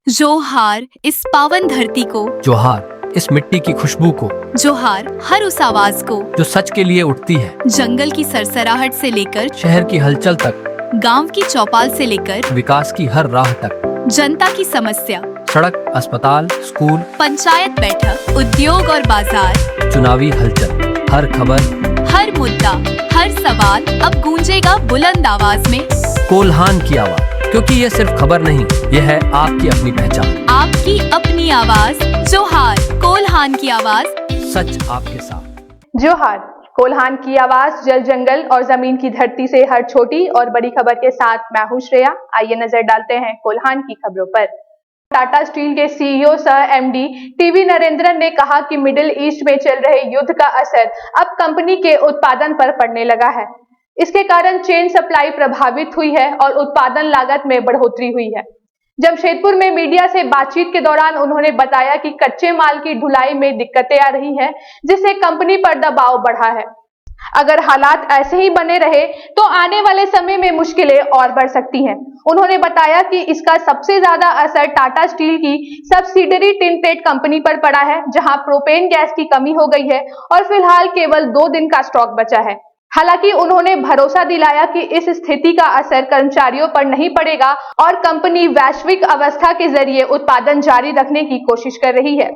जोहार इस पावन धरती को, जोहार इस मिट्टी की खुशबू को, जोहार हर उस आवाज को जो सच के लिए उठती है। जंगल की सरसराहट से लेकर शहर की हलचल तक, गांव की चौपाल से लेकर विकास की हर राह तक, जनता की समस्या, सड़क, अस्पताल, स्कूल, पंचायत बैठक, उद्योग और बाजार, चुनावी हलचल, हर खबर, हर मुद्दा, हर सवाल अब गूंजेगा बुलंद आवाज में। कोल्हान की आवाज, क्योंकि ये सिर्फ खबर नहीं, ये है आपकी अपनी पहचान। आपकी अपनी आवाज, जोहार कोल्हान की आवाज, सच आपके साथ। जोहार कोल्हान की आवाज, जल जंगल और जमीन की धरती से हर छोटी और बड़ी खबर के साथ मैं हूं श्रेया। आइए नजर डालते हैं कोल्हान की खबरों पर। टाटा स्टील के सीईओ सह एमडी टीवी नरेंद्रन ने कहा कि मिडिल ईस्ट में चल रहे युद्ध का असर अब कंपनी के उत्पादन पर पड़ने लगा है। इसके कारण चेन सप्लाई प्रभावित हुई है और उत्पादन लागत में बढ़ोतरी हुई है। जमशेदपुर में मीडिया से बातचीत के दौरान उन्होंने बताया कि कच्चे माल की ढुलाई में दिक्कतें आ रही हैं, जिससे कंपनी पर दबाव बढ़ा है। अगर हालात ऐसे ही बने रहे तो आने वाले समय में मुश्किलें और बढ़ सकती हैं। उन्होंने बताया कि इसका सबसे ज्यादा असर टाटा स्टील की सब्सिडरी टिन प्लेट कंपनी पर पड़ा है, जहां प्रोपेन गैस की कमी हो गई है और फिलहाल केवल 2 दिन का स्टॉक बचा है। हालांकि उन्होंने भरोसा दिलाया कि इस स्थिति का असर कर्मचारियों पर नहीं पड़ेगा और कंपनी वैश्विक अवस्था के जरिए उत्पादन जारी रखने की कोशिश कर रही है।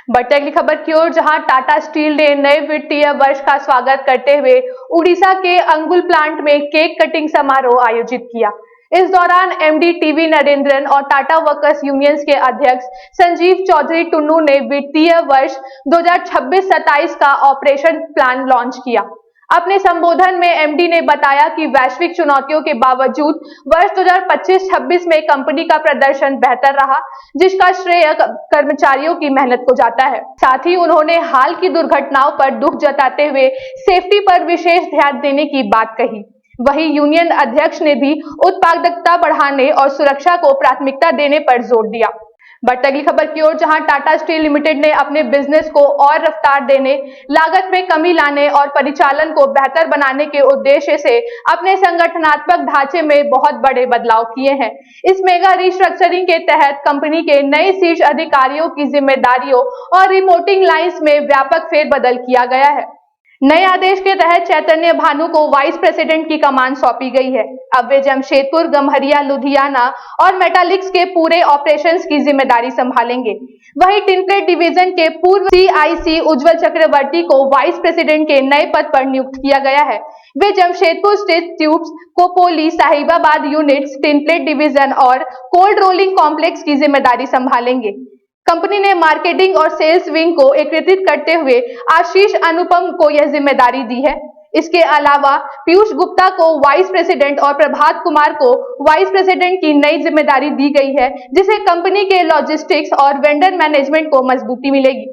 बढ़ते अगली खबर की ओर, जहां टाटा स्टील ने नए वित्तीय वर्ष का स्वागत करते हुए उड़ीसा के अंगुल प्लांट में केक कटिंग समारोह आयोजित किया। इस दौरान एमडी टीवी नरेंद्रन और टाटा वर्कर्स यूनियंस के अध्यक्ष संजीव चौधरी टुन्नू ने वित्तीय वर्ष 2026-27 का ऑपरेशन प्लान लॉन्च किया। अपने संबोधन में एमडी ने बताया कि वैश्विक चुनौतियों के बावजूद वर्ष 2025-26 में कंपनी का प्रदर्शन बेहतर रहा, जिसका श्रेय कर्मचारियों की मेहनत को जाता है। साथ ही उन्होंने हाल की दुर्घटनाओं पर दुख जताते हुए सेफ्टी पर विशेष ध्यान देने की बात कही। वहीं यूनियन अध्यक्ष ने भी उत्पादकता बढ़ाने और सुरक्षा को प्राथमिकता देने पर जोर दिया। बढ़ती अगली खबर की ओर, जहां टाटा स्टील लिमिटेड ने अपने बिजनेस को और रफ्तार देने, लागत में कमी लाने और परिचालन को बेहतर बनाने के उद्देश्य से अपने संगठनात्मक ढांचे में बहुत बड़े बदलाव किए हैं। इस मेगा रिस्ट्रक्चरिंग के तहत कंपनी के नए शीर्ष अधिकारियों की जिम्मेदारियों और रिपोर्टिंग लाइंस में व्यापक फेरबदल किया गया है। नए आदेश के तहत चैतन्य भानु को वाइस प्रेसिडेंट की कमान सौंपी गई है। अब वे जमशेदपुर, गम्हरिया, लुधियाना और मेटालिक्स के पूरे ऑपरेशंस की जिम्मेदारी संभालेंगे। वहीं टिनप्लेट डिवीजन के पूर्व सीआईसी उज्जवल चक्रवर्ती को वाइस प्रेसिडेंट के नए पद पर नियुक्त किया गया है। वे जमशेदपुर स्थित tubes, Khopoli, Sahibabad units, tinplate division और कोल्ड रोलिंग कॉम्प्लेक्स की जिम्मेदारी संभालेंगे। कंपनी ने मार्केटिंग और सेल्स विंग को एकीकृत करते हुए आशीष अनुपम को यह जिम्मेदारी दी है। इसके अलावा पीयूष गुप्ता को वाइस प्रेसिडेंट और प्रभात कुमार को वाइस प्रेसिडेंट की नई जिम्मेदारी दी गई है, जिससे कंपनी के लॉजिस्टिक्स और वेंडर मैनेजमेंट को मजबूती मिलेगी।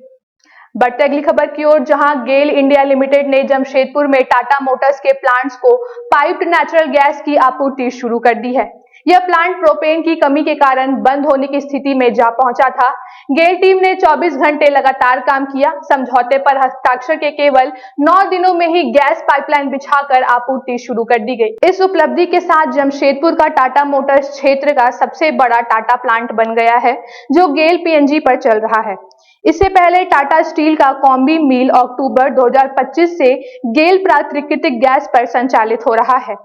बढ़ते अगली खबर की ओर, जहां गेल इंडिया लिमिटेड ने जमशेदपुर में टाटा मोटर्स के प्लांट्स को पाइप्ड नेचुरल गैस की आपूर्ति शुरू कर दी है। यह प्लांट प्रोपेन की कमी के कारण बंद होने की स्थिति में जा पहुंचा था। गेल टीम ने 24 घंटे लगातार काम किया। समझौते पर हस्ताक्षर के केवल 9 दिनों में ही गैस पाइपलाइन बिछाकर आपूर्ति शुरू कर दी गई। इस उपलब्धि के साथ जमशेदपुर का टाटा मोटर्स क्षेत्र का सबसे बड़ा टाटा प्लांट बन गया है, जो गेल पीएनजी पर चल रहा है। इससे पहले टाटा स्टील का कॉम्बी मिल अक्टूबर 2025 से गेल प्राकृतिक गैस पर संचालित हो रहा है।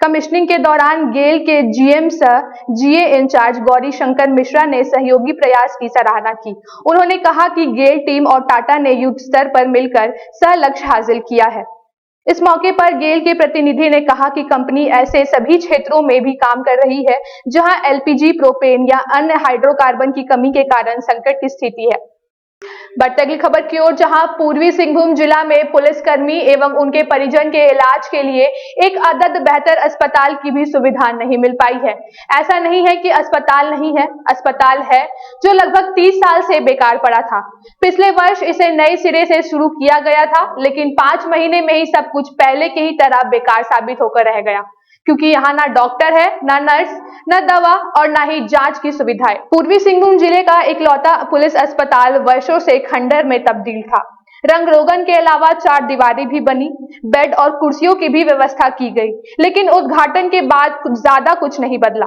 कमिश्निंग के दौरान गेल के जीएम सह जीए इंचार्ज गौरी शंकर मिश्रा ने सहयोगी प्रयास की सराहना की। उन्होंने कहा कि गेल टीम और टाटा ने युद्ध स्तर पर मिलकर सह लक्ष्य हासिल किया है। इस मौके पर गेल के प्रतिनिधि ने कहा कि कंपनी ऐसे सभी क्षेत्रों में भी काम कर रही है जहां एलपीजी, प्रोपेन या अन्य हाइड्रोकार्बन की कमी के कारण संकट की स्थिति है। बढ़ती अगली खबर की ओर, जहां पूर्वी सिंहभूम जिला में पुलिसकर्मी एवं उनके परिजन के इलाज के लिए एक अदद बेहतर अस्पताल की भी सुविधा नहीं मिल पाई है। ऐसा नहीं है कि अस्पताल नहीं है, अस्पताल है, जो लगभग 30 साल से बेकार पड़ा था। पिछले वर्ष इसे नए सिरे से शुरू किया गया था, लेकिन 5 महीने में ही सब कुछ पहले की ही तरह बेकार साबित होकर रह गया, क्योंकि यहाँ ना डॉक्टर है, ना नर्स, न दवा और ना ही जांच की सुविधाएं। पूर्वी सिंहभूम जिले का इकलौता पुलिस अस्पताल वर्षों से खंडर में तब्दील था। रंग रोगन के अलावा 4 दीवारें भी बनी, बेड और कुर्सियों की भी व्यवस्था की गई, लेकिन उद्घाटन के बाद ज्यादा कुछ नहीं बदला।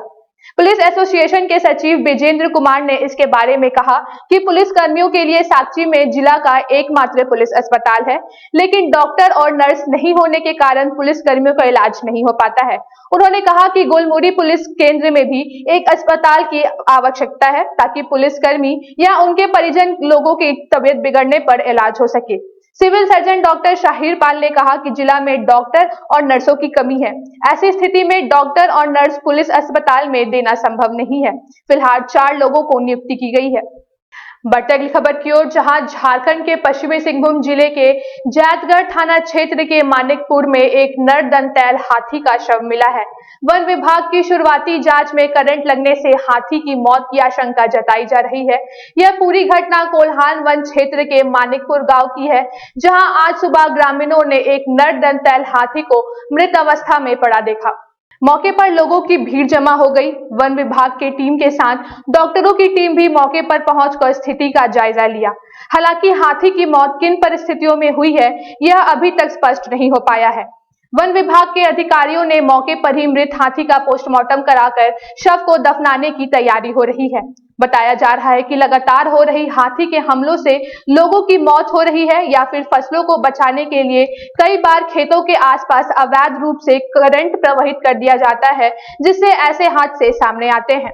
पुलिस एसोसिएशन के सचिव विजेंद्र कुमार ने इसके बारे में कहा कि पुलिस कर्मियों के लिए साक्ची में जिला का एकमात्र पुलिस अस्पताल है, लेकिन डॉक्टर और नर्स नहीं होने के कारण पुलिस कर्मियों का इलाज नहीं हो पाता है। उन्होंने कहा कि गोलमुरी पुलिस केंद्र में भी एक अस्पताल की आवश्यकता है ताकि पुलिसकर्मी या उनके परिजन लोगों की तबीयत बिगड़ने पर इलाज हो सके। सिविल सर्जन डॉक्टर शाहिर पाल ने कहा कि जिला में डॉक्टर और नर्सों की कमी है। ऐसी स्थिति में डॉक्टर और नर्स पुलिस अस्पताल में देना संभव नहीं है। फिलहाल 4 लोगों को नियुक्ति की गई है। बढ़ते अगली खबर की ओर, जहां झारखंड के पश्चिमी सिंहभूम जिले के जैतगढ़ थाना क्षेत्र के मानिकपुर में एक नर दंतैल हाथी का शव मिला है। वन विभाग की शुरुआती जांच में करंट लगने से हाथी की मौत की आशंका जताई जा रही है। यह पूरी घटना कोल्हान वन क्षेत्र के मानिकपुर गांव की है, जहां आज सुबह ग्रामीणों ने एक नर दंतैल हाथी को मृत अवस्था में पड़ा देखा। मौके पर लोगों की भीड़ जमा हो गई। वन विभाग की टीम के साथ डॉक्टरों की टीम भी मौके पर पहुंचकर स्थिति का जायजा लिया। हालांकि हाथी की मौत किन परिस्थितियों में हुई है, यह अभी तक स्पष्ट नहीं हो पाया है। वन विभाग के अधिकारियों ने मौके पर ही मृत हाथी का पोस्टमार्टम कराकर शव को दफनाने की तैयारी हो रही है। बताया जा रहा है कि लगातार हो रही हाथी के हमलों से लोगों की मौत हो रही है या फिर फसलों को बचाने के लिए कई बार खेतों के आसपास अवैध रूप से करंट प्रवाहित कर दिया जाता है, जिससे ऐसे हादसे सामने आते हैं।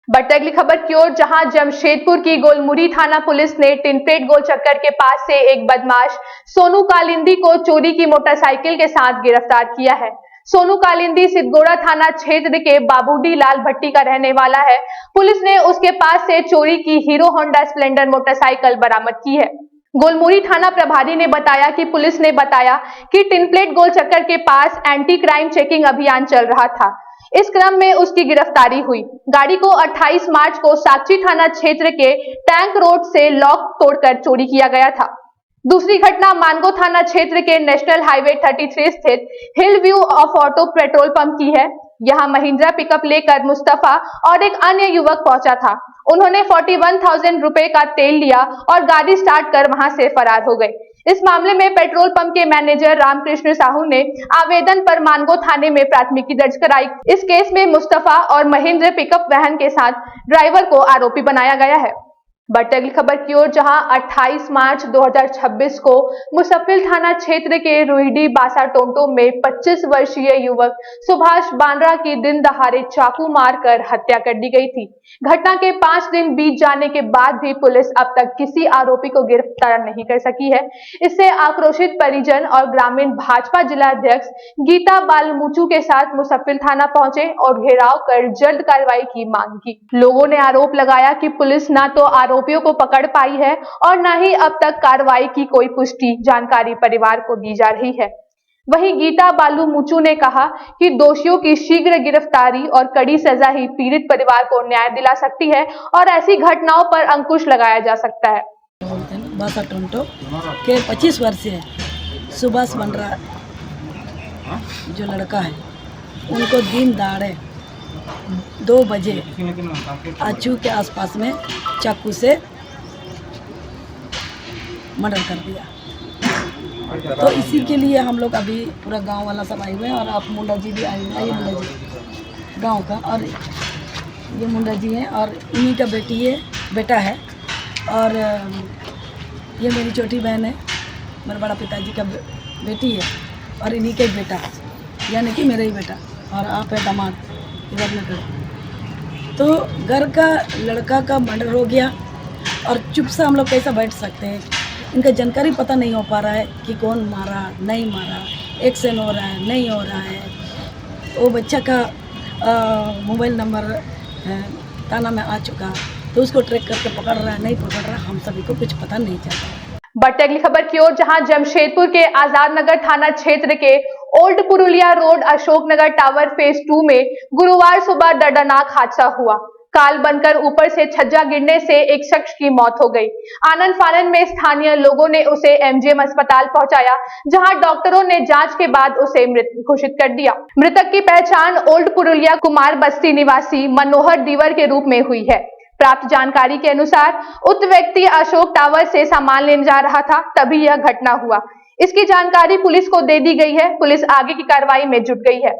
बढ़ते अगली खबर की ओर, जहां जमशेदपुर की गोलमुरी थाना पुलिस ने टिनप्लेट गोल चक्कर के पास से एक बदमाश सोनू कालिंदी को चोरी की मोटरसाइकिल के साथ गिरफ्तार किया है। सोनू कालिंदी सिद्धगोड़ा थाना क्षेत्र के बाबूडी लाल भट्टी का रहने वाला है। पुलिस ने उसके पास से चोरी की हीरो होंडा स्प्लेंडर मोटरसाइकिल बरामद की है। गोलमुरी थाना प्रभारी ने बताया कि पुलिस ने बताया कि टिनप्लेट गोल चक्कर के पास एंटी क्राइम चेकिंग अभियान चल रहा था। इस क्रम में उसकी गिरफ्तारी हुई। गाड़ी को 28 मार्च को साक्ची थाना क्षेत्र के टैंक रोड से लॉक तोड़कर चोरी किया गया था। दूसरी घटना मानगो थाना क्षेत्र के नेशनल हाईवे 33 स्थित हिल view of auto petrol pump की है। यहां महिंद्रा पिकअप लेकर मुस्तफा और एक अन्य युवक पहुंचा था। उन्होंने 41,000 रुपए का तेल लिया और गाड़ी स्टार्ट कर वहां से फरार हो गए। इस मामले में पेट्रोल पंप के मैनेजर रामकृष्ण साहू ने आवेदन पर मानगो थाने में प्राथमिकी दर्ज कराई। इस केस में मुस्तफा और महिंद्रा पिकअप वैन के साथ ड्राइवर को आरोपी बनाया गया है। बढ़ते अगली खबर की ओर, जहां 28 मार्च 2026 को मुसफ्फिल थाना क्षेत्र के रुईडी बासा टोंटो में 25 वर्षीय युवक सुभाष बांद्रा की दिन दहाड़े चाकू मारकर हत्या कर दी गई थी। घटना के 5 दिन बीत जाने के बाद भी पुलिस अब तक किसी आरोपी को गिरफ्तार नहीं कर सकी है। इससे आक्रोशित परिजन और ग्रामीण भाजपा जिला अध्यक्ष गीता बालमुचू के साथ मुसफ्फिल थाना पहुंचे और घेराव कर जल्द कार्रवाई की मांग की। लोगों ने आरोप लगाया कि पुलिस न तो आरोपियों को पकड़ पाई है और न ही अब तक कार्रवाई की कोई पुष्टि जानकारी परिवार को दी जा रही है। वहीं गीता बालू मुचू ने कहा कि दोषियों की शीघ्र गिरफ्तारी और कड़ी सजा ही पीड़ित परिवार को न्याय दिला सकती है और ऐसी घटनाओं पर अंकुश लगाया जा सकता है। बासा टोंटो के 25 वर्षीय सुभाष बांद्रा जो लड़का है, उनको दिन दहाड़े 2 बजे आचू के आसपास में चाकू से मर्डर कर दिया। तो इसी के लिए हम लोग अभी पूरा गांव वाला सब आए हुए हैं और आप मुंडा जी भी आए हुए हैं। ये मुंडा जी गांव का और ये मुंडा जी हैं और इन्हीं का बेटा है और ये मेरी छोटी बहन है, मेरे बड़ा पिताजी का बेटी है और इन्हीं का एक बेटा है, यानी कि मेरा ही बेटा, और आप है दामाद इधर में। तो घर का लड़का का मर्डर हो गया और चुप से हम लोग कैसा बैठ सकते हैं। इनका जानकारी पता नहीं हो पा रहा है कि कौन मारा, नहीं मारा, एक्शन हो रहा है, नहीं हो रहा है। वो बच्चा का मोबाइल नंबर थाना में आ चुका, तो उसको ट्रैक करके पकड़ रहा है, नहीं पकड़ रहा, हम सभी को कुछ पता नहीं चल रहा। बढ़ते अगली खबर की ओर, जहां जमशेदपुर के आजाद नगर थाना क्षेत्र के old Purulia road Ashoknagar tower phase 2 में गुरुवार सुबह दर्दनाक हादसा हुआ। काल बनकर ऊपर से छज्जा गिरने से एक शख्स की मौत हो गई। आनन फानन में स्थानीय लोगों ने उसे एमजीएम अस्पताल पहुंचाया, जहां डॉक्टरों ने जांच के बाद उसे मृत घोषित कर दिया। मृतक की पहचान ओल्ड पुरुलिया कुमार बस्ती निवासी मनोहर दीवर के रूप में हुई है। प्राप्त जानकारी के अनुसार उक्त व्यक्ति अशोक टावर से सामान लेने जा रहा था, तभी यह घटना हुआ। इसकी जानकारी पुलिस को दे दी गई है। पुलिस आगे की कार्रवाई में जुट गई है।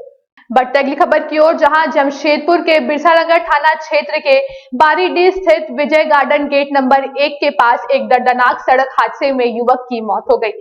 बढ़ते अगली खबर की ओर, जहां जमशेदपुर के बिरसानगर थाना क्षेत्र के बारीडीह स्थित विजय गार्डन गेट नंबर 1 के पास एक दर्दनाक सड़क हादसे में युवक की मौत हो गई।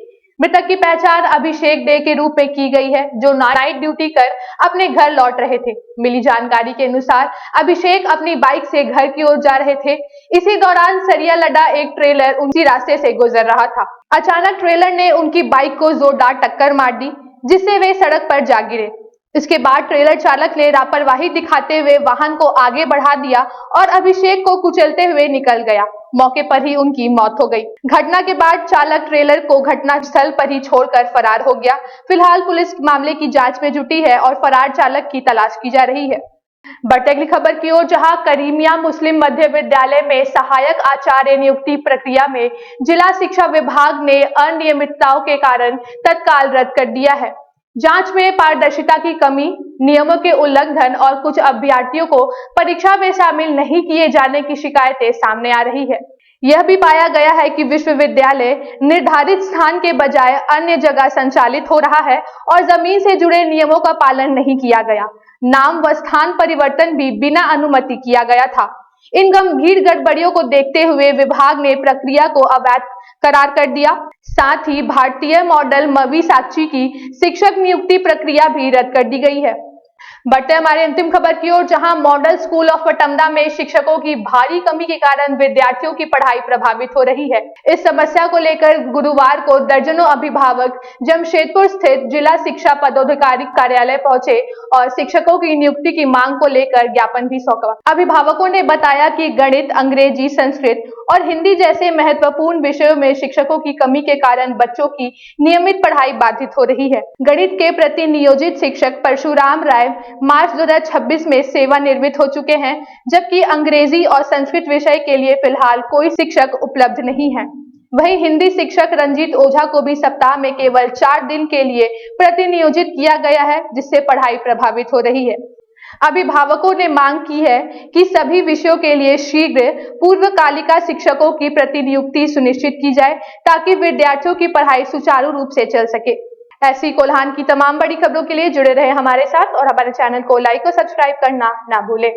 मृतक की पहचान अभिषेक डे के रूप में की गई है, जो नाइट ड्यूटी कर अपने घर लौट रहे थे। मिली जानकारी के अनुसार अभिषेक अपनी बाइक से घर की ओर जा रहे थे। इसी दौरान सरिया लदा एक ट्रेलर उसी रास्ते से गुजर रहा था। अचानक ट्रेलर ने उनकी बाइक को जोरदार टक्कर मार दी, जिससे वे सड़क पर जा गिरे। इसके बाद ट्रेलर चालक ने लापरवाही दिखाते हुए वाहन को आगे बढ़ा दिया और अभिषेक को कुचलते हुए निकल गया। मौके पर ही उनकी मौत हो गई। घटना के बाद चालक ट्रेलर को घटनास्थल पर ही छोड़कर फरार हो गया। फिलहाल पुलिस मामले की जांच में जुटी है और फरार चालक की तलाश की जा रही है। बढ़ते अगली खबर की ओर, जहां करीमिया मुस्लिम मध्य विद्यालय में सहायक आचार्य नियुक्ति प्रक्रिया में जिला शिक्षा विभाग ने अनियमितताओं के कारण तत्काल रद्द कर दिया है। जांच में पारदर्शिता की कमी, नियमों के उल्लंघन और कुछ अभ्यर्थियों को परीक्षा में शामिल नहीं किए जाने की शिकायतें सामने आ रही है। यह भी पाया गया है कि विश्वविद्यालय निर्धारित स्थान के बजाय अन्य जगह संचालित हो रहा है और जमीन से जुड़े नियमों का पालन नहीं किया गया। नाम व स्थान परिवर्तन भी बिना अनुमति किया गया था। इन गंभीर गड़बड़ियों को देखते हुए विभाग ने प्रक्रिया को अवैध करार कर दिया। साथ ही भारतीय मॉडल मवी साक्षी की शिक्षक नियुक्ति प्रक्रिया भी रद्द कर दी गई है। बढ़ते हमारे अंतिम खबर की ओर, जहां मॉडल स्कूल ऑफ पटमदा में शिक्षकों की भारी कमी के कारण विद्यार्थियों की पढ़ाई प्रभावित हो रही है। इस समस्या को लेकर गुरुवार को दर्जनों अभिभावक जमशेदपुर स्थित जिला शिक्षा पदाधिकारी कार्यालय पहुंचे और शिक्षकों की नियुक्ति की मांग को लेकर ज्ञापन भी सौंपा। अभिभावकों ने बताया कि गणित, अंग्रेजी, संस्कृत और हिंदी जैसे महत्वपूर्ण विषयों में शिक्षकों की कमी के कारण बच्चों की नियमित पढ़ाई बाधित हो रही है। गणित के प्रति नियोजित शिक्षक परशुराम राय मार्च 2026 में सेवानिवृत्त हो चुके हैं, जबकि अंग्रेजी और संस्कृत विषय के लिए फिलहाल कोई शिक्षक उपलब्ध नहीं है। वहीं हिंदी शिक्षक रंजीत ओझा को भी सप्ताह में केवल 4 दिन के लिए प्रतिनियोजित किया गया है, जिससे पढ़ाई प्रभावित हो रही है। अभिभावकों ने मांग की है कि सभी विषयों के लिए शीघ्र पूर्वकालिका शिक्षकों की प्रतिनियुक्ति सुनिश्चित की जाए, ताकि विद्यार्थियों की पढ़ाई सुचारू रूप से चल सके। ऐसी कोल्हान की तमाम बड़ी खबरों के लिए जुड़े रहे हमारे साथ और हमारे चैनल को लाइक और सब्सक्राइब करना ना भूलें।